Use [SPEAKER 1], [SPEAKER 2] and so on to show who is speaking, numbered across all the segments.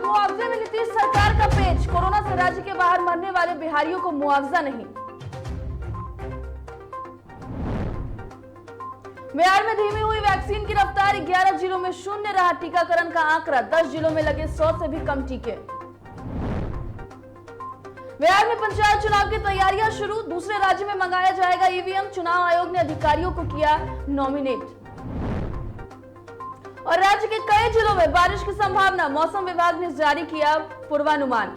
[SPEAKER 1] मुआवजे में नीतीश सरकार का पेच, कोरोना से राज्य के बाहर मरने वाले बिहारियों को मुआवजा नहीं। बिहार में धीमी हुई वैक्सीन की रफ्तार, 11 जिलों में शून्य रहा टीकाकरण का आंकड़ा, 10 जिलों में लगे 100 से भी कम टीके। बिहार में पंचायत चुनाव की तैयारियां शुरू, दूसरे राज्य में मंगाया जाएगा ईवीएम, चुनाव आयोग ने अधिकारियों को किया नॉमिनेट। और राज्य के कई जिलों में बारिश की संभावना, मौसम विभाग ने जारी किया पूर्वानुमान।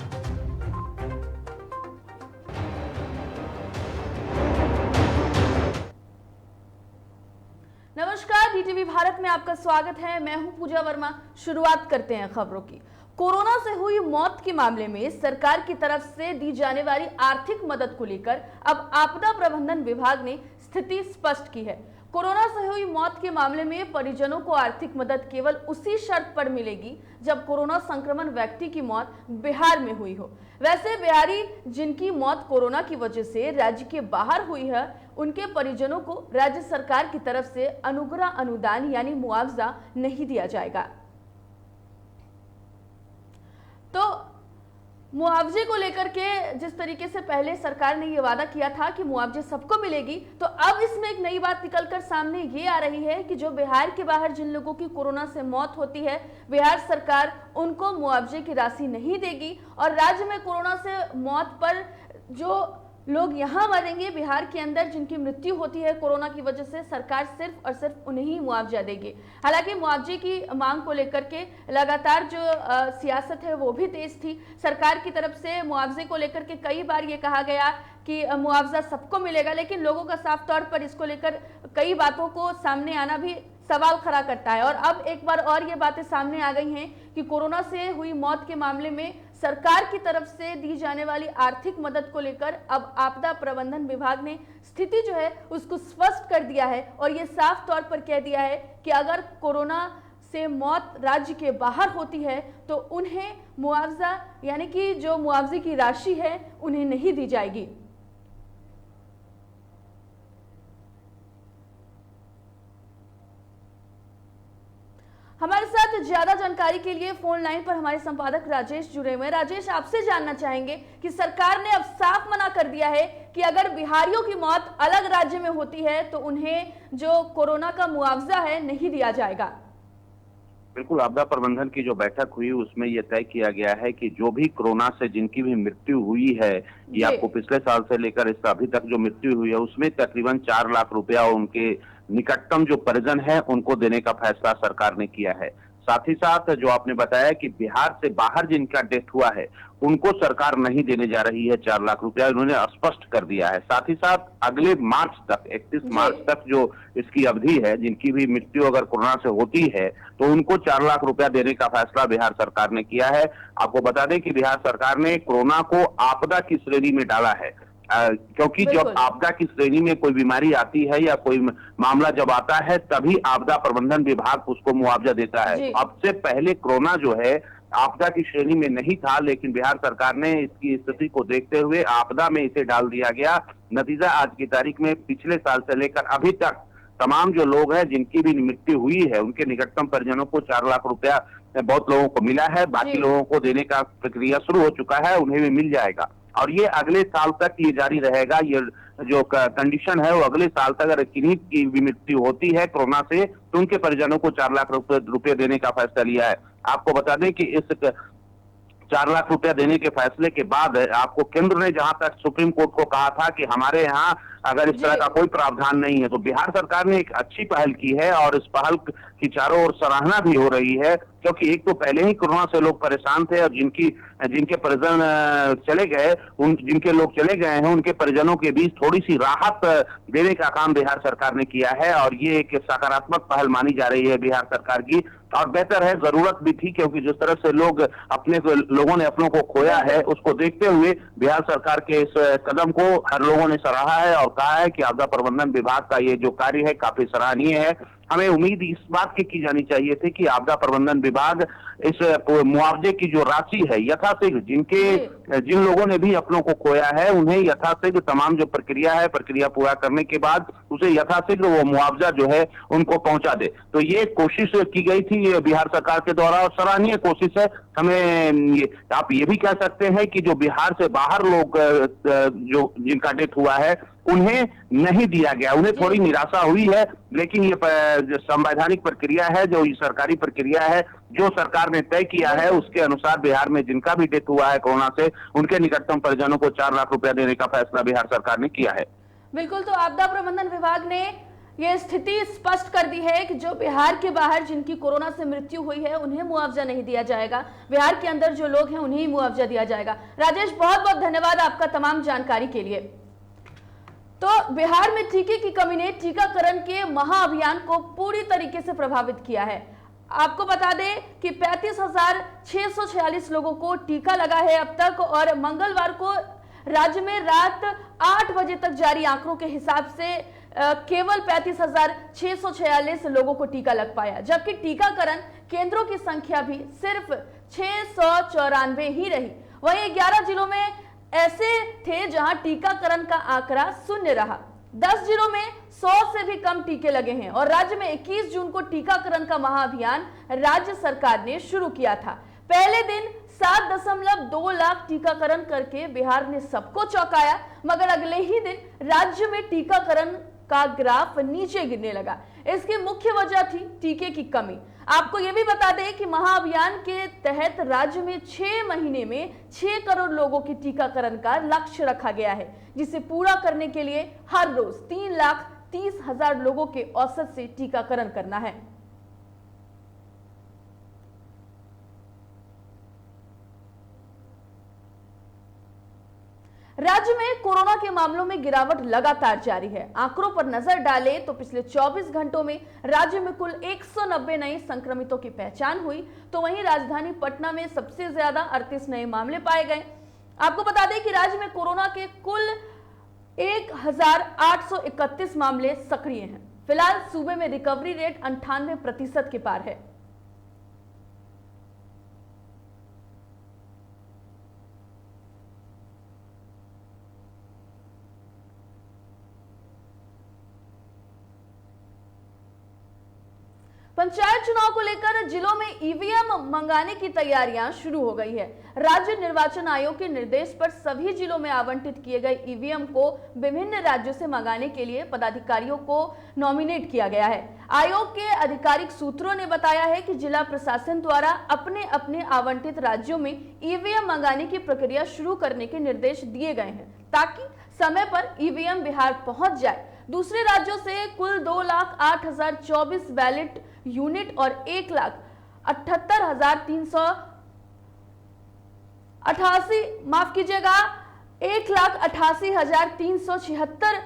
[SPEAKER 1] नमस्कार, डीटीवी भारत में आपका स्वागत है। मैं हूं पूजा वर्मा। शुरुआत करते हैं खबरों की। कोरोना से हुई मौत के मामले में सरकार की तरफ से दी जाने वाली आर्थिक मदद को लेकर अब आपदा प्रबंधन विभाग ने स्थिति स्पष्ट की है। कोरोना से हुई मौत के मामले में परिजनों को आर्थिक मदद केवल उसी शर्त पर मिलेगी जब कोरोना संक्रमण व्यक्ति की मौत बिहार में हुई हो। वैसे बिहारी जिनकी मौत कोरोना की वजह से राज्य के बाहर हुई है, उनके परिजनों को राज्य सरकार की तरफ से अनुग्रह अनुदान यानी मुआवजा नहीं दिया जाएगा। तो मुआवजे को लेकर के जिस तरीके से पहले सरकार ने ये वादा किया था कि मुआवजे सबको मिलेगी, तो अब इसमें एक नई बात निकलकर सामने ये आ रही है कि जो बिहार के बाहर जिन लोगों की कोरोना से मौत होती है, बिहार सरकार उनको मुआवजे की राशि नहीं देगी और राज्य में कोरोना से मौत पर जो लोग यहाँ मरेंगे बिहार के अंदर जिनकी मृत्यु होती है कोरोना की वजह से, सरकार सिर्फ और सिर्फ उन्हें ही मुआवजा देगी। हालांकि मुआवजे की मांग को लेकर के लगातार जो सियासत है वो भी तेज थी। सरकार की तरफ से मुआवजे को लेकर के कई बार ये कहा गया कि मुआवजा सबको मिलेगा, लेकिन लोगों का साफ तौर पर इसको लेकर कई बातों को सामने आना भी सवाल खड़ा करता है। और अब एक बार और ये बातें सामने आ गई हैं कि कोरोना से हुई मौत के मामले में सरकार की तरफ से दी जाने वाली आर्थिक मदद को लेकर अब आपदा प्रबंधन विभाग ने स्थिति जो है उसको स्पष्ट कर दिया है और ये साफ तौर पर कह दिया है कि अगर कोरोना से मौत राज्य के बाहर होती है तो उन्हें मुआवजा यानी कि जो मुआवजे की राशि है उन्हें नहीं दी जाएगी। हमारे साथ ज्यादा जानकारी के लिए फोन लाइन पर हमारे संपादक राजेश जुड़े हुए हैं। राजेश, आपसे जानना चाहेंगे कि सरकार ने अब साफ मना कर दिया है कि अगर बिहारियों की मौत अलग राज्य में होती है तो उन्हें जो कोरोना का मुआवजा है नहीं दिया जाएगा।
[SPEAKER 2] बिल्कुल, आपदा प्रबंधन की जो बैठक हुई उसमें यह तय किया गया है कि जो भी कोरोना से जिनकी भी मृत्यु हुई है, ये आपको पिछले साल से लेकर इस अभी तक जो मृत्यु हुई है उसमें तकरीबन 4 लाख रुपया उनके निकटतम जो परिजन है उनको देने का फैसला सरकार ने किया है। साथ ही साथ जो आपने बताया कि बिहार से बाहर जिनका डेथ हुआ है उनको सरकार नहीं देने जा रही है 4 लाख रुपया, उन्होंने स्पष्ट कर दिया है। साथ ही साथ अगले मार्च तक 31 मार्च तक जो इसकी अवधि है, जिनकी भी मृत्यु अगर कोरोना से होती है तो उनको 4 लाख रुपया देने का फैसला बिहार सरकार ने किया है। आपको बता दें कि बिहार सरकार ने कोरोना को आपदा की श्रेणी में डाला है, क्योंकि जब आपदा की श्रेणी में कोई बीमारी आती है या कोई मामला जब आता है तभी आपदा प्रबंधन विभाग उसको मुआवजा देता है। अब से पहले कोरोना जो है आपदा की श्रेणी में नहीं था, लेकिन बिहार सरकार ने इसकी स्थिति को देखते हुए आपदा में इसे डाल दिया गया। नतीजा आज की तारीख में पिछले साल से लेकर अभी तक तमाम जो लोग हैं जिनकी भी मृत्यु हुई है उनके निकटतम परिजनों को 4 लाख रुपया बहुत लोगों को मिला है। बाकी लोगों को देने का प्रक्रिया शुरू हो चुका है, उन्हें भी मिल जाएगा और ये अगले साल तक ये जारी रहेगा। ये जो कंडीशन है वो अगले साल तक अगर किन्हीं की भी मृत्यु होती है कोरोना से तो उनके परिजनों को 4 लाख रुपए देने का फैसला लिया है। आपको बता दें कि इस 4 लाख रुपया देने के फैसले के बाद आपको केंद्र ने जहां तक सुप्रीम कोर्ट को कहा था कि हमारे यहाँ अगर इस तरह का कोई प्रावधान नहीं है, तो बिहार सरकार ने एक अच्छी पहल की है और इस पहल की चारों ओर सराहना भी हो रही है, क्योंकि एक तो पहले ही कोरोना से लोग परेशान थे और जिनके परिजन चले गए जिनके लोग चले गए हैं उनके परिजनों के बीच थोड़ी सी राहत देने का काम बिहार सरकार ने किया है और ये एक सकारात्मक पहल मानी जा रही है बिहार सरकार की और बेहतर है, जरूरत भी थी, क्योंकि जिस तरह से लोगों ने अपनों को खोया है उसको देखते हुए बिहार सरकार के इस कदम को हर लोगों ने सराहा है और कहा है कि आपदा प्रबंधन विभाग का ये जो कार्य है काफी सराहनीय है। हमें उम्मीद इस बात की जानी चाहिए थी कि आपदा प्रबंधन विभाग इस मुआवजे की जो राशि है यथाशीघ्र जिन लोगों ने भी अपनों को खोया है उन्हें यथाशीघ्र तमाम जो प्रक्रिया पूरा करने के बाद उसे यथाशीघ्र वो मुआवजा जो है उनको पहुंचा दे। तो ये कोशिश की गई थी बिहार सरकार के द्वारा और सराहनीय कोशिश है। हमें आप ये भी कह सकते हैं कि जो बिहार से बाहर लोग जो जिनका डेथ हुआ है उन्हें नहीं दिया गया, उन्हें थोड़ी निराशा हुई है, लेकिन ये संवैधानिक प्रक्रिया है, जो सरकारी प्रक्रिया है, जो सरकार ने तय किया है उसके अनुसार बिहार में जिनका भी डेथ हुआ है कोरोना से उनके निकटतम परिजनों को 4 लाख रुपया देने का फैसला बिहार सरकार ने किया है।
[SPEAKER 1] बिल्कुल, तो आपदा प्रबंधन विभाग ने ये स्थिति स्पष्ट कर दी है कि जो बिहार के बाहर जिनकी कोरोना से मृत्यु हुई है उन्हें मुआवजा नहीं दिया जाएगा, बिहार के अंदर जो लोग हैं उन्हें ही मुआवजा दिया जाएगा। राजेश, बहुत बहुत धन्यवाद आपका तमाम जानकारी के लिए। तो बिहार में टीके की कमी ने टीकाकरण के महाअभियान को पूरी तरीके से प्रभावित किया है। आपको बता दें कि 35,646 लोगों को टीका लगा है अब तक, और मंगलवार को राज्य में रात 8 बजे तक जारी आंकड़ों के हिसाब से केवल 35,646 लोगों को टीका लग पाया, जबकि टीकाकरण केंद्रों की संख्या भी सिर्फ 694 ही रही। वहीं 11 जिलों में ऐसे थे जहां टीकाकरण का आंकड़ा शून्य रहा। 10 जिलों में 100 से भी कम टीके लगे हैं और राज्य में 21 जून को टीकाकरण का महाअभियान राज्य सरकार ने शुरू किया था। पहले दिन 7.2 लाख टीकाकरण करके बिहार ने सबको चौंकाया, मगर अगले ही दिन राज्य में टीकाकरण का ग्राफ नीचे गिरने लगा। इसकी मुख्य वजह थी टीके की कमी। आपको यह भी बता दें कि महाअभियान के तहत राज्य में 6 महीने में 6 करोड़ लोगों की टीकाकरण का लक्ष्य रखा गया है, जिसे पूरा करने के लिए हर रोज 3,30,000 लोगों के औसत से टीकाकरण करना है। राज्य में कोरोना के मामलों में गिरावट लगातार जारी है। आंकड़ों पर नजर डालें तो पिछले 24 घंटों में राज्य में कुल 190 नए संक्रमितों की पहचान हुई, तो वहीं राजधानी पटना में सबसे ज्यादा 38 नए मामले पाए गए। आपको बता दें कि राज्य में कोरोना के कुल 1,831 मामले सक्रिय हैं। फिलहाल सूबे में रिकवरी रेट 98% के पार है। पंचायत चुनाव को लेकर जिलों में ईवीएम मंगाने की तैयारियां शुरू हो गई है। राज्य निर्वाचन आयोग के निर्देश पर सभी जिलों में आवंटित किए गए ईवीएम को विभिन्न राज्यों से मंगाने के लिए पदाधिकारियों को नॉमिनेट किया गया है। आयोग के आधिकारिक सूत्रों ने बताया है कि जिला प्रशासन द्वारा अपने अपने आवंटित राज्यों में ईवीएम मंगाने की प्रक्रिया शुरू करने के निर्देश दिए गए हैं, ताकि समय पर ईवीएम बिहार पहुंच जाए। दूसरे राज्यों से कुल 2,08,024 बैलेट यूनिट और 1,88,376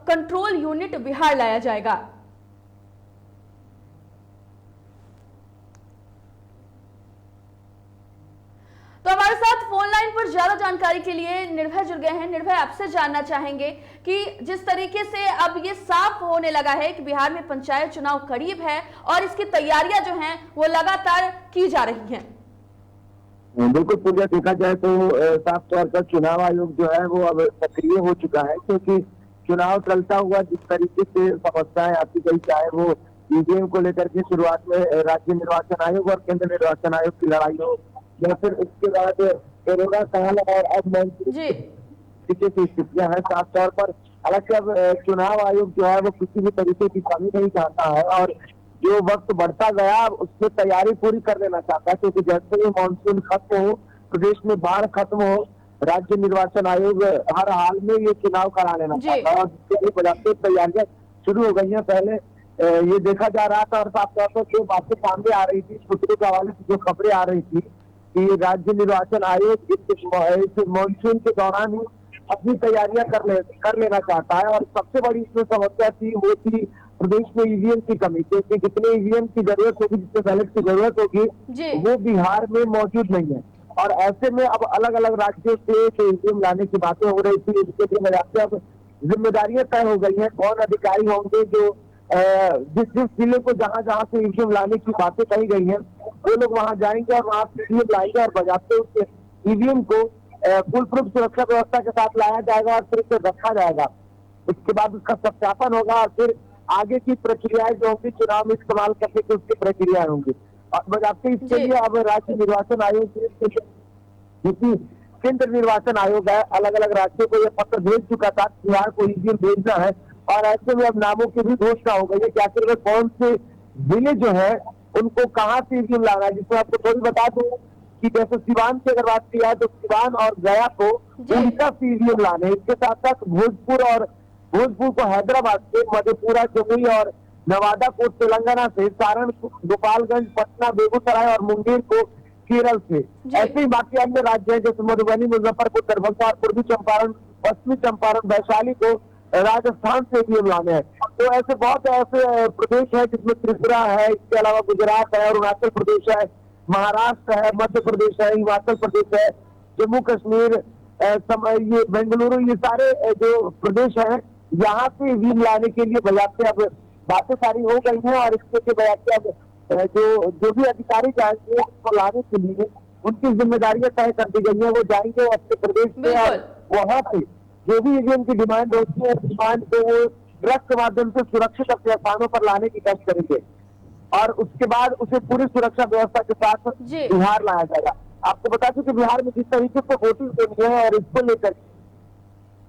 [SPEAKER 1] कंट्रोल यूनिट बिहार लाया जाएगा। तो हमारे साथ फोन लाइन पर ज्यादा जानकारी के लिए निर्भय जुड़ गए हैं। निर्भय, आपसे जानना चाहेंगे कि जिस तरीके से अब ये साफ होने लगा है कि बिहार में पंचायत चुनाव करीब है और इसकी तैयारियां जो हैं वो लगातार की जा रही हैं।
[SPEAKER 3] बिल्कुल पूजा, देखा जाए तो साफ तौर पर चुनाव आयोग जो है वो अब सक्रिय हो चुका है, क्योंकि चुनाव चलता हुआ जिस तरीके से समस्याएं आती गई, चाहे वो ईवीएम को लेकर के शुरुआत में राज्य निर्वाचन आयोग और केंद्र निर्वाचन आयोग की लड़ाई हो, या फिर उसके बाद कोरोना काल और अब तरीके की स्थितियां हैं साफ तौर पर। हालांकि अब चुनाव आयोग जो है वो किसी भी तरीके की कमी नहीं चाहता है और जो वक्त बढ़ता गया उसमें तैयारी पूरी कर लेना चाहता है, क्योंकि जैसे ही मानसून खत्म हो, प्रदेश में बाढ़ खत्म हो, राज्य निर्वाचन आयोग हर हाल में ये चुनाव करा लेना चाहता है और जिसके लिए बजाते तैयारियां शुरू हो गई हैं। पहले ये देखा जा रहा था और साफ तौर पर जो बातें सामने आ रही थी, सूत्रों के हवाले से जो खबरें आ रही थी कि राज्य निर्वाचन आयोग इस मानसून के दौरान ही अपनी तैयारियां कर लेना चाहता है। और सबसे बड़ी इसमें समस्या थी वो थी प्रदेश में ईवीएम की कमी, क्योंकि जितने ईवीएम की जरूरत होगी, जितने बैलेट की जरूरत होगी, वो बिहार में मौजूद नहीं है। और ऐसे में अब अलग अलग राज्यों से ईवीएम लाने की बातें हो रही थी, इसके लिए अब जिम्मेदारियां तय हो गई हैं, कौन अधिकारी होंगे जो जिस जिस जिले को जहां जहां से ईवीएम लाने की बातें कही गई हैं, वो लोग वहां जाएंगे और वहां से ईवीएम लाएंगे और बजाते उस ईवीएम को फुल प्रूफ सुरक्षा व्यवस्था के साथ लाया जाएगा और फिर उसे रखा जाएगा। उसके बाद उसका सत्यापन होगा और फिर आगे की प्रक्रियाएं जो होंगी चुनाव में इस्तेमाल करने की उसकी प्रक्रियाएं होंगी। और बजाते इसके लिए अब राज्य निर्वाचन आयोग क्योंकि केंद्र निर्वाचन आयोग है, अलग अलग राज्यों को यह पत्र भेज चुका था, बिहार को ईवीएम भेजना है और ऐसे में अब नामों की भी घोषणा हो गई है कि आखिर कौन से जिले जो है उनको कहाँ से ईवीएम लाना है। जिसमें आपको थोड़ी बता दूं कि जैसे सिवान की अगर बात की जाए तो सिवान और गया को उड़ीसा से ईवीएम लाने, इसके साथ साथ भोजपुर को हैदराबाद से, मधेपुरा, जमुई और नवादा को तेलंगाना से, सारण, गोपालगंज, पटना, बेगूसराय और मुंगेर को केरल से। ऐसे ही बाकी अन्य राज्य हैं जैसे मधुबनी, मुजफ्फरपुर, दरभंगा और पूर्वी चंपारण, पश्चिमी चंपारण, वैशाली को राजस्थान से ईवीएम लाने हैं। तो ऐसे बहुत ऐसे प्रदेश है जिसमें त्रिपुरा है, इसके अलावा गुजरात है, अरुणाचल प्रदेश है, महाराष्ट्र है, मध्य प्रदेश है, हिमाचल प्रदेश है, जम्मू कश्मीर, ये बेंगलुरु, ये सारे जो प्रदेश हैं यहाँ से ईवीएम लाने के लिए बजाते अब बातें सारी हो गई हैं और इसके बजाते अब जो भी अधिकारी जाएंगे उसको लाने के लिए उनकी जिम्मेदारियां तय कर दी गई है। वो जाएंगे अपने प्रदेश में और वहां से जो भी ईवीएम की डिमांड होती है, डिमांड को वो ट्रक के माध्यम से सुरक्षित अपने स्थानों पर लाने की कोशिश करेंगे और उसके बाद उसे पूरी सुरक्षा व्यवस्था के साथ बिहार लाया जाएगा। आपको बता दूं कि बिहार में जिस तरीके से वोटिंग होनी है और इसको लेकर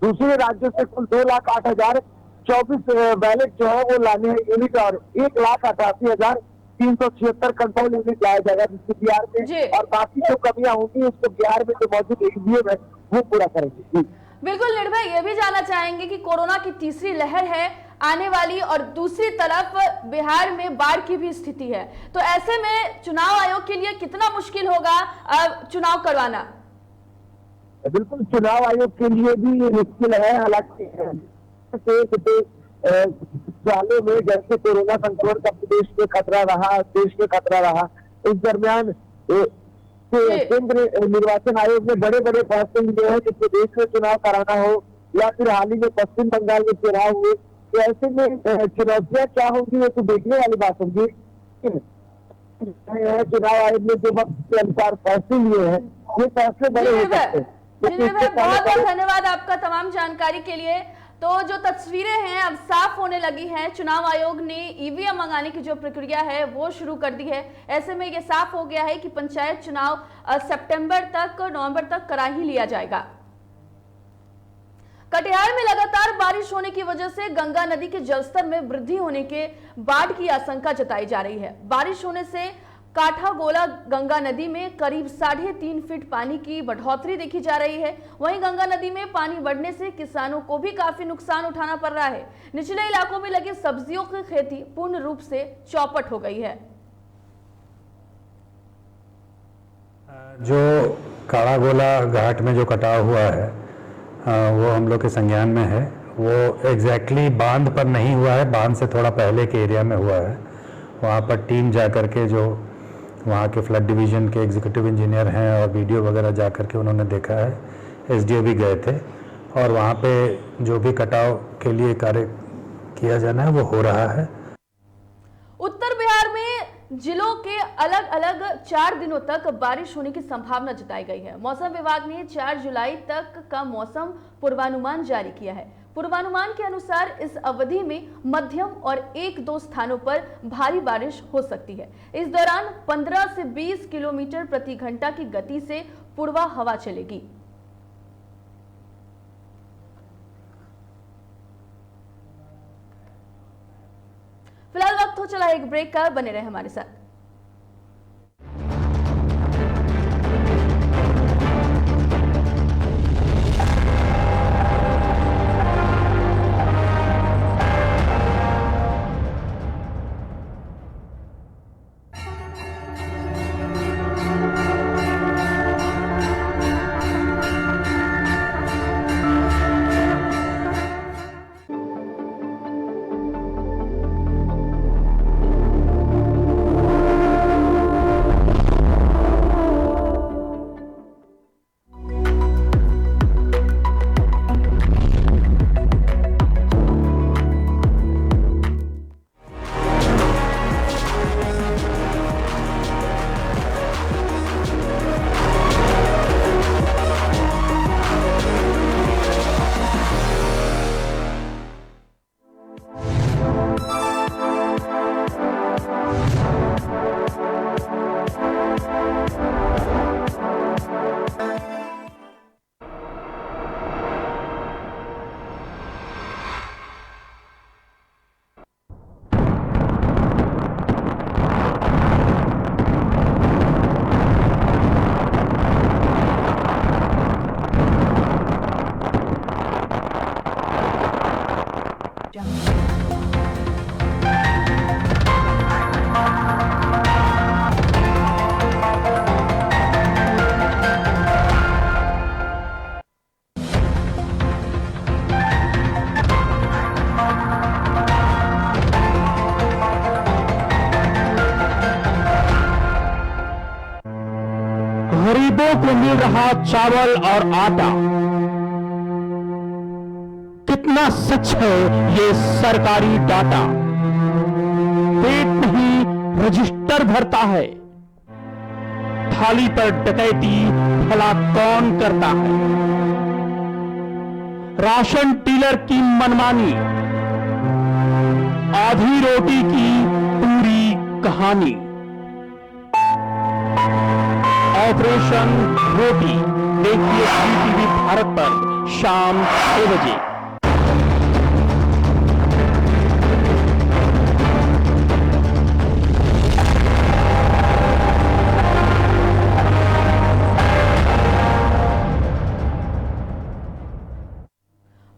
[SPEAKER 3] दूसरे राज्यों से कुल 2,08,024 बैलेट जो है वो लाने हैं यूनिट और 1,88,376 कंट्रोल यूनिट लाया जाएगा जिससे बिहार में और बाकी जो कमियां होंगी उसको बिहार में जो मौजूद ईवीएम है वो पूरा करेंगे।
[SPEAKER 1] बिल्कुल निर्भय ये भी जानना चाहेंगे कि कोरोना की तीसरी लहर है आने वाली और दूसरी तरफ बिहार में बाढ़ की भी स्थिति है, तो ऐसे में चुनाव आयोग के लिए कितना मुश्किल होगा चुनाव करवाना?
[SPEAKER 3] बिल्कुल चुनाव आयोग के लिए भी ये मुश्किल है। हालांकि सालों में जैसे कोरोना संक्रमण का देश में खतरा रहा, इस दरमियान केंद्र निर्वाचन आयोग ने बड़े बड़े फैसले लिए हैं कि प्रदेश में चुनाव कराना हो या फिर हाल ही में पश्चिम बंगाल में चुनाव हुए, तो ऐसे में चुनौतियां क्या होंगी वो तो देखने वाली बात होगी। चुनाव आयोग ने जो वक्त के अनुसार फैसले लिए हैं ये फैसले बड़े हो सकते हैं।
[SPEAKER 1] बहुत बहुत धन्यवाद आपका तमाम जानकारी के लिए। तो जो तस्वीरें हैं अब साफ होने लगी हैं, चुनाव आयोग ने ईवीएम मंगाने की जो प्रक्रिया है वो शुरू कर दी है। ऐसे में ये साफ हो गया है कि पंचायत चुनाव नवंबर तक करा ही लिया जाएगा। कटिहार में लगातार बारिश होने की वजह से गंगा नदी के जलस्तर में वृद्धि होने के बाढ़ की आशंका जताई जा रही है। बारिश होने से काठागोला गंगा नदी में करीब 3.5 फीट पानी की बढ़ोतरी देखी जा रही है। वहीं गंगा नदी में पानी बढ़ने से किसानों को भी काफी नुकसान उठाना पड़ रहा है। निचले इलाकों में लगी सब्जियों की खेती पूर्ण रूप से चौपट हो गई है।
[SPEAKER 4] जो काठागोला घाट में जो कटाव हुआ है वो हम लोग के संज्ञान में है। वो एग्जैक्टली बांध पर नहीं हुआ है, बांध से थोड़ा पहले के एरिया में हुआ है। वहाँ पर टीम जा कर के जो वहाँ के फ्लड डिवीज़न के एग्जीक्यूटिव इंजीनियर हैं और वीडियो वगैरह जा कर के उन्होंने देखा है। एसडीओ भी गए थे और वहाँ पे जो भी कटाव के लिए कार्य किया जाना है वो हो रहा है।
[SPEAKER 1] उत्तर बिहार में जिलों के अलग अलग 4 दिनों तक बारिश होने की संभावना जताई गई है। मौसम विभाग ने 4 जुलाई तक का मौसम पूर्वानुमान जारी किया है। पूर्वानुमान के अनुसार इस अवधि में मध्यम और 1-2 स्थानों पर भारी बारिश हो सकती है। इस दौरान 15 से 20 किलोमीटर प्रति घंटा की गति से पूर्वा हवा चलेगी। फिलहाल वक्त हो चला एक ब्रेक का, बने रहे हमारे साथ।
[SPEAKER 5] को मिल रहा चावल और आटा, कितना सच है ये सरकारी डाटा। पेट नहीं रजिस्टर भरता है, थाली पर डकैती भला कौन करता है। राशन डीलर की मनमानी, आधी रोटी की पूरी कहानी। ऑपरेशन रोटी देखिए टीवी भारत पर शाम 6 बजे।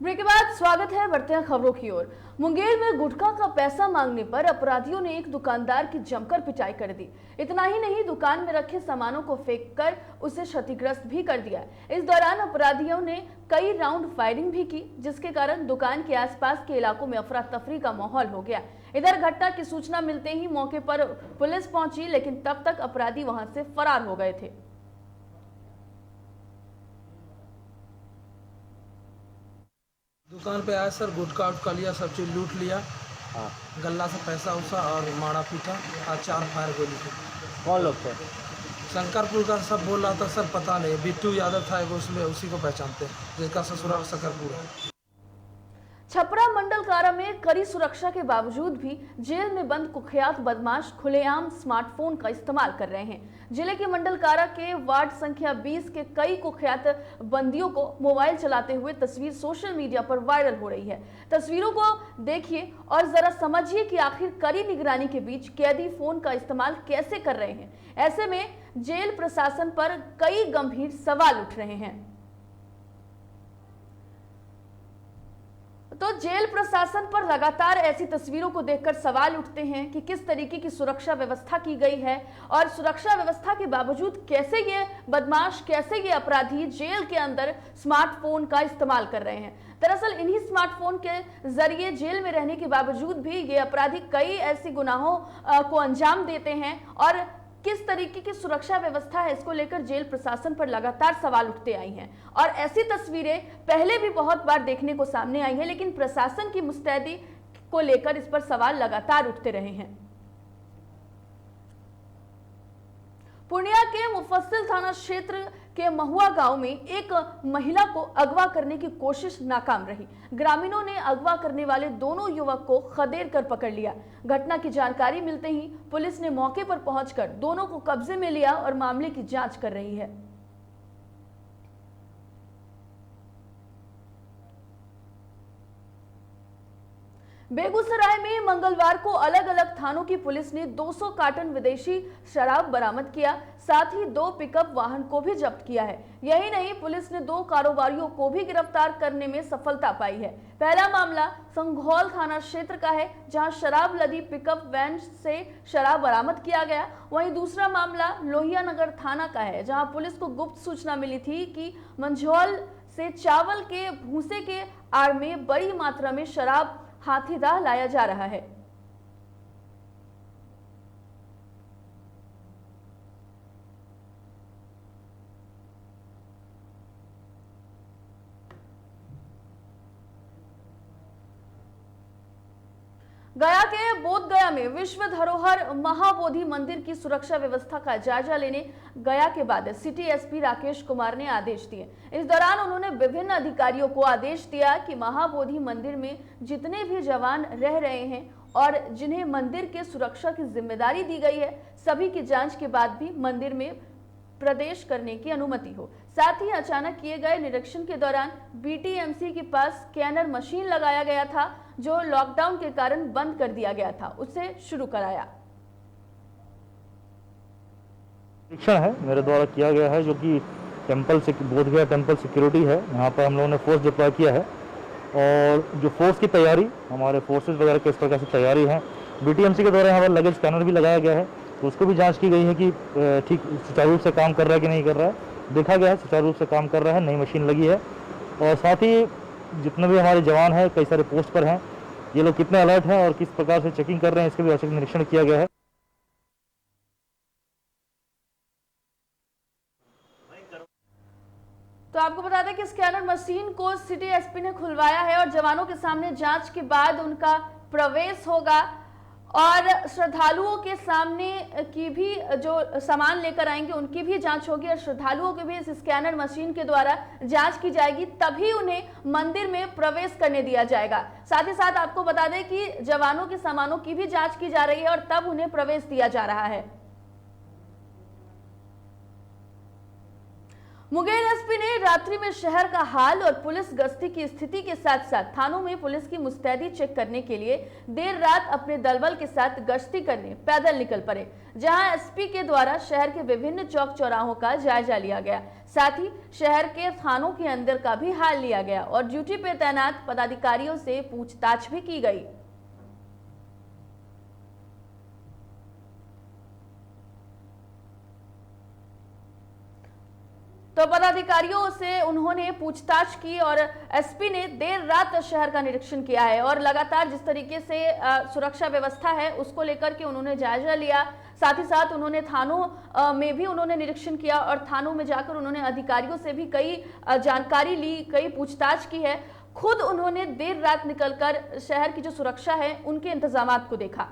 [SPEAKER 1] ब्रेक के बाद स्वागत है, बढ़ते हैं खबरों की ओर। मुंगेर में गुटखा का पैसा मांगने पर अपराधियों ने एक दुकानदार की जमकर पिटाई कर दी। इतना ही नहीं, दुकान में रखे सामानों को फेंककर उसे क्षतिग्रस्त भी कर दिया। इस दौरान अपराधियों ने कई राउंड फायरिंग भी की, जिसके कारण दुकान के आसपास के इलाकों में अफरा तफरी का माहौल हो गया। इधर घटना की सूचना मिलते ही मौके पर पुलिस पहुंची, लेकिन तब तक अपराधी वहां से फरार हो गए थे।
[SPEAKER 6] दुकान पे आया सर, गुटखा उटका लिया, सब चीज लूट लिया। गल्ला से पैसा उसा और मारा पीटा और 4 फायर गोली थी।
[SPEAKER 7] कौन लोग थे?
[SPEAKER 6] शंकरपुर का सब बोल रहा था सर, पता नहीं। बिट्टू यादव था एगो, उसमें उसी को पहचानते हैं, जिसका ससुराल शंकरपुर है।
[SPEAKER 1] छपरा मंडल कारा में कड़ी सुरक्षा के बावजूद भी जेल में बंद कुख्यात बदमाश खुलेआम स्मार्टफोन का इस्तेमाल कर रहे हैं। जिले के मंडल कारा के वार्ड संख्या 20 के कई कुख्यात बंदियों को मोबाइल चलाते हुए तस्वीर सोशल मीडिया पर वायरल हो रही है। तस्वीरों को देखिए और जरा समझिए कि आखिर कड़ी निगरानी के बीच कैदी फोन का इस्तेमाल कैसे कर रहे हैं। ऐसे में जेल प्रशासन पर कई गंभीर सवाल उठ रहे हैं। तो जेल प्रशासन पर लगातार ऐसी तस्वीरों को देखकर सवाल उठते हैं कि किस तरीके की सुरक्षा व्यवस्था की गई है और सुरक्षा व्यवस्था के बावजूद कैसे ये बदमाश, कैसे ये अपराधी जेल के अंदर स्मार्टफोन का इस्तेमाल कर रहे हैं। दरअसल इन्हीं स्मार्टफोन के जरिए जेल में रहने के बावजूद भी ये अपराधी कई ऐसी गुनाहों को अंजाम देते हैं और किस तरीके की सुरक्षा व्यवस्था है, इसको लेकर जेल प्रशासन पर लगातार सवाल उठते आई हैं। और ऐसी तस्वीरें पहले भी बहुत बार देखने को सामने आई हैं, लेकिन प्रशासन की मुस्तैदी को लेकर इस पर सवाल लगातार उठते रहे हैं। पूर्णिया के मुफस्सिल थाना क्षेत्र के महुआ गांव में एक महिला को अगवा करने की कोशिश नाकाम रही। ग्रामीणों ने अगवा करने वाले दोनों युवक को खदेड़ कर पकड़ लिया। घटना की जानकारी मिलते ही पुलिस ने मौके पर पहुंचकर दोनों को कब्जे में लिया और मामले की जांच कर रही है। बेगूसराय में मंगलवार को अलग अलग थानों की पुलिस ने 200 कार्टन विदेशी शराब बरामद किया, साथ ही 2 पिकअप वाहन को भी जब्त किया है। यही नहीं, पुलिस ने 2 कारोबारियों को भी गिरफ्तार करने में सफलता पाई है। पहला मामला संघौल थाना क्षेत्र का है, जहां शराब लदी पिकअप वैन से शराब बरामद किया गया। वहीं दूसरा मामला लोहिया नगर थाना का है, जहां पुलिस को गुप्त सूचना मिली थी कि मंझौल से चावल के भूसे के आड़ में बड़ी मात्रा में शराब हाथीदह लाया जा रहा है। गया के बोधगया में विश्व धरोहर महाबोधि मंदिर की सुरक्षा व्यवस्था का जायजा लेने गया के बाद सिटी एसपी राकेश कुमार ने आदेश दिए। इस दौरान उन्होंने विभिन्न अधिकारियों को आदेश दिया कि महाबोधि मंदिर में जितने भी जवान रह रहे हैं और जिन्हें मंदिर के सुरक्षा की जिम्मेदारी दी गई है, सभी की जांच के बाद भी मंदिर में प्रवेश करने की अनुमति हो। साथ ही अचानक किए गए निरीक्षण के दौरान बीटीएमसी के पास स्कैनर मशीन लगाया गया था, जो लॉकडाउन के कारण बंद कर दिया गया था, उसे शुरू कराया।
[SPEAKER 7] निरीक्षण है मेरे द्वारा किया गया है, जो कि टेम्पल से बोधगया टेम्पल सिक्योरिटी है, यहाँ पर हम लोगों ने फोर्स डिप्लॉय किया है और जो फोर्स की तैयारी, हमारे फोर्सेज वगैरह किस प्रकार से तैयारी है। बीटीएमसी के द्वारा यहाँ पर लगेज स्कैनर भी लगाया गया है, तो उसको भी जांच की गई है कि ठीक सुचारू रूप से काम कर रहा है कि नहीं कर रहा है। देखा गया है सुचारू रूप से काम कर रहा है, नई मशीन लगी है। और साथ ही जितने भी हमारे जवान हैं कई सारे पोस्ट पर हैं, ये लोग कितने अलर्ट हैं और किस प्रकार से चेकिंग कर रहे हैं, इसके भी औचक निरीक्षण किया गया है।
[SPEAKER 1] तो आपको बता दें कि स्कैनर मशीन को सिटी एसपी ने खुलवाया है और जवानों के सामने जांच के बाद उनका प्रवेश होगा और श्रद्धालुओं के सामने की भी जो सामान लेकर आएंगे उनकी भी जांच होगी और श्रद्धालुओं की भी इस स्कैनर मशीन के द्वारा जांच की जाएगी, तभी उन्हें मंदिर में प्रवेश करने दिया जाएगा। साथ ही साथ आपको बता दें कि जवानों के सामानों की भी जांच की जा रही है और तब उन्हें प्रवेश दिया जा रहा है। मुंगेर एसपी ने रात्रि में शहर का हाल और पुलिस गश्ती की स्थिति के साथ साथ थानों में पुलिस की मुस्तैदी चेक करने के लिए देर रात अपने दलबल के साथ गश्ती करने पैदल निकल पड़े, जहां एसपी के द्वारा शहर के विभिन्न चौक चौराहों का जायजा लिया गया। साथ ही शहर के थानों के अंदर का भी हाल लिया गया और ड्यूटी पे तैनात पदाधिकारियों से पूछताछ भी की गई। तो पदाधिकारियों से उन्होंने पूछताछ की और एसपी ने देर रात शहर का निरीक्षण किया है और लगातार जिस तरीके से सुरक्षा व्यवस्था है उसको लेकर के उन्होंने जायजा लिया। साथ ही साथ उन्होंने थानों में भी उन्होंने निरीक्षण किया और थानों में जाकर उन्होंने अधिकारियों से भी कई जानकारी ली, कई पूछताछ की है। खुद उन्होंने देर रात निकलकर शहर की जो सुरक्षा है उनके इंतजामात को देखा।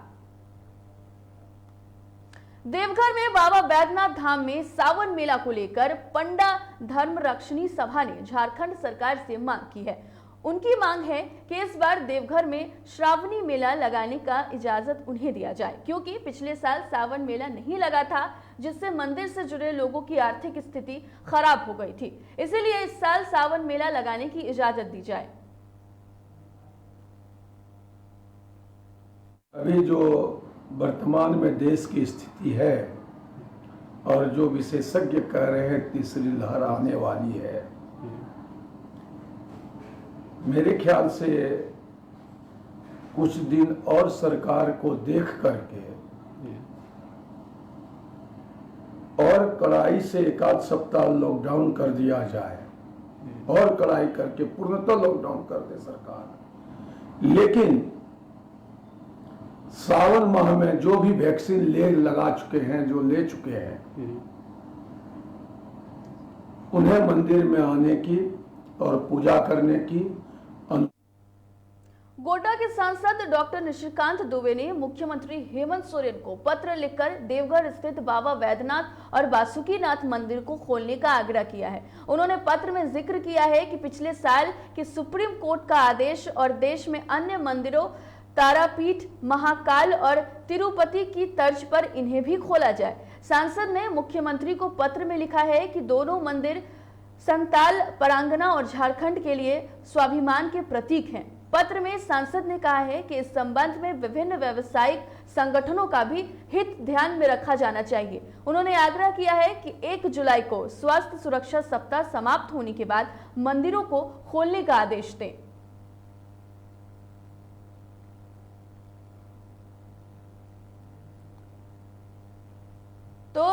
[SPEAKER 1] देवघर में बाबा बैद्यनाथ धाम में सावन मेला को लेकर पंडा धर्म रक्षणी सभा ने झारखंड सरकार से मांग की है। उनकी मांग है कि इस बार देवघर में श्रावणी मेला लगाने का इजाजत उन्हें दिया जाए, क्योंकि पिछले साल सावन मेला नहीं लगा था, जिससे मंदिर से जुड़े लोगों की आर्थिक स्थिति खराब हो गई थी। इसीलिए इस साल सावन मेला लगाने की इजाजत दी जाए।
[SPEAKER 8] अभी जो वर्तमान में देश की स्थिति है और जो विशेषज्ञ कह रहे हैं तीसरी लहर आने वाली है, मेरे ख्याल से कुछ दिन और सरकार को देख करके और कड़ाई से एक आध सप्ताह लॉकडाउन कर दिया जाए और कड़ाई करके पूर्णतः लॉकडाउन कर दे सरकार। लेकिन सावन माह में जो भी वैक्सीन लगा चुके हैं, जो ले चुके हैं, उन्हें मंदिर में आने की और पूजा करने की।
[SPEAKER 1] गोड्डा के सांसद डॉक्टर निशिकांत दुबे ने मुख्यमंत्री हेमंत सोरेन को पत्र लिखकर देवघर स्थित बाबा बैद्यनाथ और बासुकीनाथ मंदिर को खोलने का आग्रह किया है। उन्होंने पत्र में जिक्र किया है कि पिछले साल के सुप्रीम कोर्ट का आदेश और देश में अन्य मंदिरों तारापीठ, महाकाल और तिरुपति की तर्ज पर इन्हें भी खोला जाए। सांसद ने मुख्यमंत्री को पत्र में लिखा है कि दोनों मंदिर संताल, परांगना और झारखंड के लिए स्वाभिमान के प्रतीक हैं। पत्र में सांसद ने कहा है कि इस संबंध में विभिन्न व्यावसायिक संगठनों का भी हित ध्यान में रखा जाना चाहिए। उन्होंने आग्रह किया है कि 1 जुलाई को स्वास्थ्य सुरक्षा सप्ताह समाप्त होने के बाद मंदिरों को खोलने का आदेश दें। तो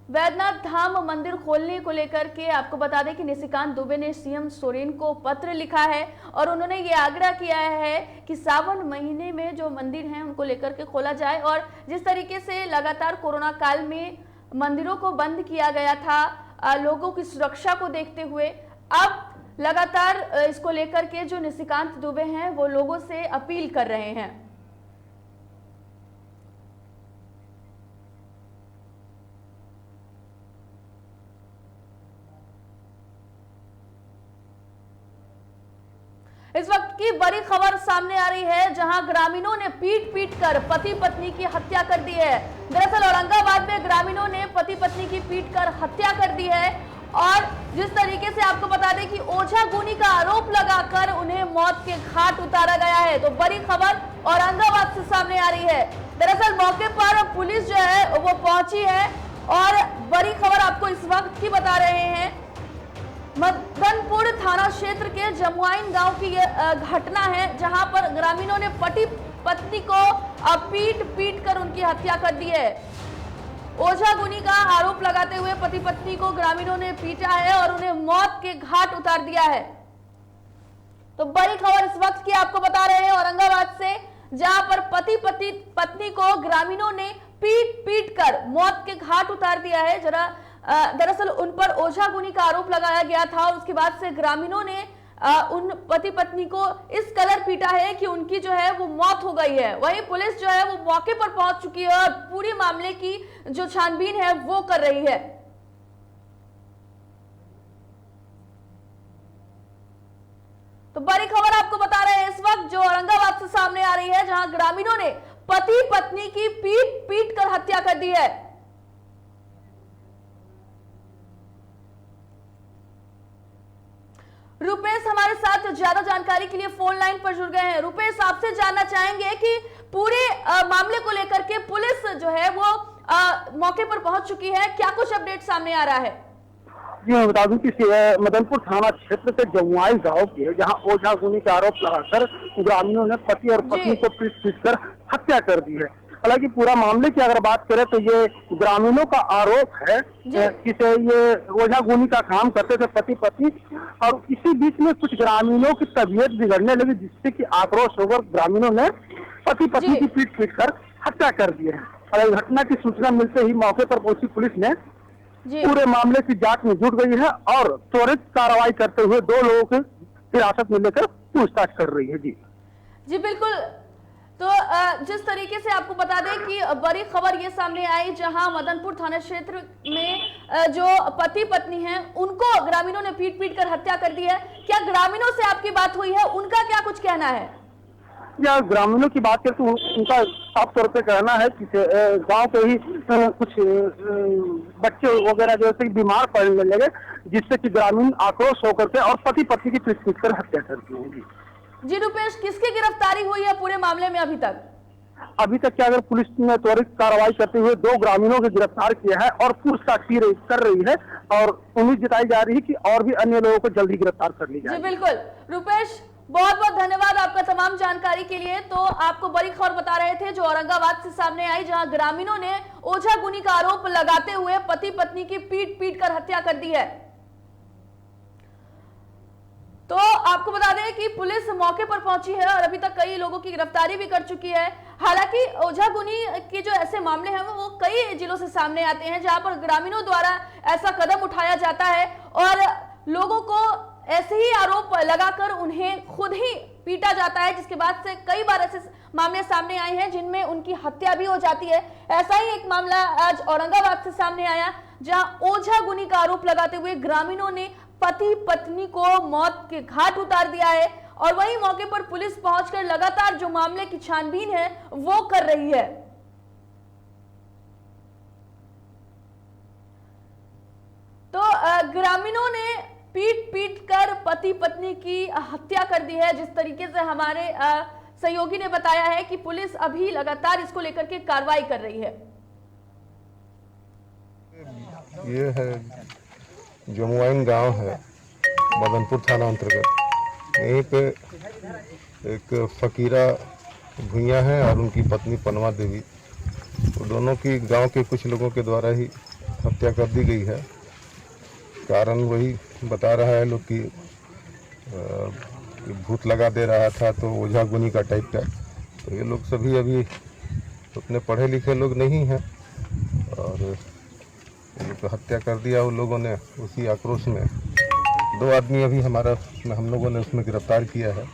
[SPEAKER 1] बैद्यनाथ धाम मंदिर खोलने को लेकर के आपको बता दें कि निशिकांत दुबे ने सीएम सोरेन को पत्र लिखा है और उन्होंने ये आग्रह किया है कि सावन महीने में जो मंदिर हैं उनको लेकर के खोला जाए। और जिस तरीके से लगातार कोरोना काल में मंदिरों को बंद किया गया था लोगों की सुरक्षा को देखते हुए, अब लगातार इसको लेकर के जो निशिकांत दुबे हैं वो लोगों से अपील कर रहे हैं। इस वक्त की बड़ी खबर सामने आ रही है, जहां ग्रामीणों ने पीट कर पति पत्नी की हत्या कर दी है। दरअसल औरंगाबाद में ग्रामीणों ने पति पत्नी की पीट कर हत्या कर दी है और जिस तरीके से आपको बता दें कि ओझा गुनी का आरोप लगाकर उन्हें मौत के घाट उतारा गया है। तो बड़ी खबर औरंगाबाद से सामने आ रही है। दरअसल मौके पर पुलिस जो है वो पहुंची है और बड़ी खबर आपको इस वक्त की बता रहे हैं। मदनपुर थाना क्षेत्र के जमुआइन गांव की यह घटना है, जहां पर ग्रामीणों ने पति पत्नी को पीट कर उनकी हत्या कर दी है। ओझा गुनी का आरोप लगाते हुए पति पत्नी को ग्रामीणों ने पीटा है और उन्हें मौत के घाट उतार दिया है। तो बड़ी खबर इस वक्त की आपको बता रहे हैं औरंगाबाद से, जहां पर पति पत्नी को ग्रामीणों ने पीट कर मौत के घाट उतार दिया है। जरा दरअसल उन पर ओझागुनी का आरोप लगाया गया था और उसके बाद से ग्रामीणों ने उन पति पत्नी को इस कदर पीटा है कि उनकी जो है वो मौत हो गई है। वहीं पुलिस जो है वो मौके पर पहुंच चुकी है और पूरी मामले की जो छानबीन है वो कर रही है। तो बड़ी खबर आपको बता रहे हैं इस वक्त जो औरंगाबाद से सामने आ रही है, जहां ग्रामीणों ने पति पत्नी की पीट पीट कर हत्या कर दी है। रुपेश हमारे साथ ज्यादा जानकारी के लिए फोन लाइन पर जुड़ गए हैं। रुपेश, आपसे जानना चाहेंगे कि पूरे मामले को लेकर के पुलिस जो है वो मौके पर पहुंच चुकी है, क्या कुछ अपडेट सामने आ रहा है?
[SPEAKER 9] जी मैं बता दूं कि मदनपुर थाना क्षेत्र से जमुआई गांव के जहां ओझागुनी का आरोप लगाकर ग्रामीणों ने पति और पत्नी को पीट कर हत्या कर दी है। हालांकि पूरा मामले की अगर बात करें तो ये ग्रामीणों का आरोप है कि ये ओझागुनी का काम करते थे पति पत्नी, और इसी बीच में कुछ ग्रामीणों की तबीयत बिगड़ने लगी, जिससे कि आक्रोश होकर ग्रामीणों ने पति पत्नी की पीट पीट कर हत्या कर दी है। और घटना की सूचना मिलते ही मौके पर पहुंची पुलिस ने पूरे मामले की जांच में जुट गई है और त्वरित कार्रवाई करते हुए 2 लोगों को हिरासत में लेकर पूछताछ कर रही है।
[SPEAKER 1] जी बिल्कुल। तो जिस तरीके से आपको बता दें कि बड़ी खबर ये सामने आई, जहां मदनपुर थाना क्षेत्र में जो पति पत्नी हैं उनको ग्रामीणों ने पीट पीट कर हत्या कर दी है। क्या ग्रामीणों से आपकी बात हुई है, उनका क्या कुछ कहना है?
[SPEAKER 9] या ग्रामीणों की बात करें तो उनका साफ तौर पे कहना है कि गांव के ही कुछ बच्चे वगैरह जैसे बीमार पड़ने लगे, जिससे कि ग्रामीण आक्रोश होकर के और पति पत्नी की पीट पीट कर हत्या कर दी होगी।
[SPEAKER 1] जी रुपेश, किसकी गिरफ्तारी हुई है पूरे मामले में अभी तक?
[SPEAKER 9] अभी तक क्या अगर पुलिस ने त्वरित कार्रवाई करते हुए 2 ग्रामीणों को गिरफ्तार किया है और पूछताछ कर रही है और उम्मीद जताई जा रही है कि और भी अन्य लोगों को जल्दी गिरफ्तार कर ली जाए।
[SPEAKER 1] जी बिल्कुल रुपेश, बहुत बहुत धन्यवाद आपका तमाम जानकारी के लिए। तो आपको बड़ी खबर बता रहे थे जो औरंगाबाद से सामने आई, जहां ग्रामीणों ने ओझागुनी का आरोप लगाते हुए पति पत्नी की पीट पीट कर हत्या कर दी है। तो आपको बता दें कि पुलिस मौके पर पहुंची है और अभी तक कई लोगों की गिरफ्तारी भी कर चुकी है। हालांकि ओझागुनी के जो ऐसे मामले हैं वो कई जिलों से सामने आते हैं, जहां पर ग्रामीणों द्वारा ऐसा कदम उठाया जाता है और लोगों को ऐसे ही आरोप लगाकर उन्हें खुद ही पीटा जाता है, जिसके बाद से कई बार ऐसे मामले सामने आए हैं जिनमें उनकी हत्या भी हो जाती है। ऐसा ही एक मामला आज औरंगाबाद से सामने आया, जहां ओझागुनी का आरोप लगाते हुए ग्रामीणों ने पति पत्नी को मौत के घाट उतार दिया है और वहीं मौके पर पुलिस पहुंचकर लगातार जो मामले की छानबीन है वो कर रही है। तो ग्रामीणों ने पीट पीट कर पति पत्नी की हत्या कर दी है। जिस तरीके से हमारे सहयोगी ने बताया है कि पुलिस अभी लगातार इसको लेकर के कार्रवाई कर रही है।
[SPEAKER 10] ये है जमुआइन गांव है, मदनपुर थाना अंतर्गत। यहीं पे एक फकीरा भुइयाँ है और उनकी पत्नी पनवा देवी, तो दोनों की गांव के कुछ लोगों के द्वारा ही हत्या कर दी गई है। कारण वही बता रहा है लोग कि भूत लगा दे रहा था, तो ओझागुनी का टाइप का। तो ये लोग सभी अभी उतने पढ़े लिखे लोग नहीं हैं और तो हत्या कर दिया उन लोगों ने। उसी आक्रोश में 2 आदमी अभी हम लोगों ने उसमें गिरफ्तार किया है।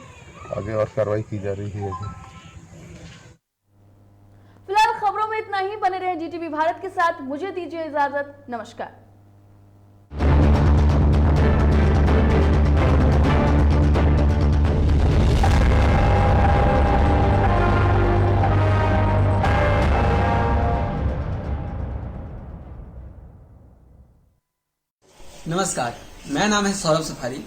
[SPEAKER 10] आगे और कार्रवाई की जा रही है।
[SPEAKER 1] फिलहाल खबरों में इतना ही। बने रहे जीटीवी भारत के साथ। मुझे दीजिए इजाजत। नमस्कार।
[SPEAKER 11] नमस्कार, मेरा नाम है सौरभ सफारी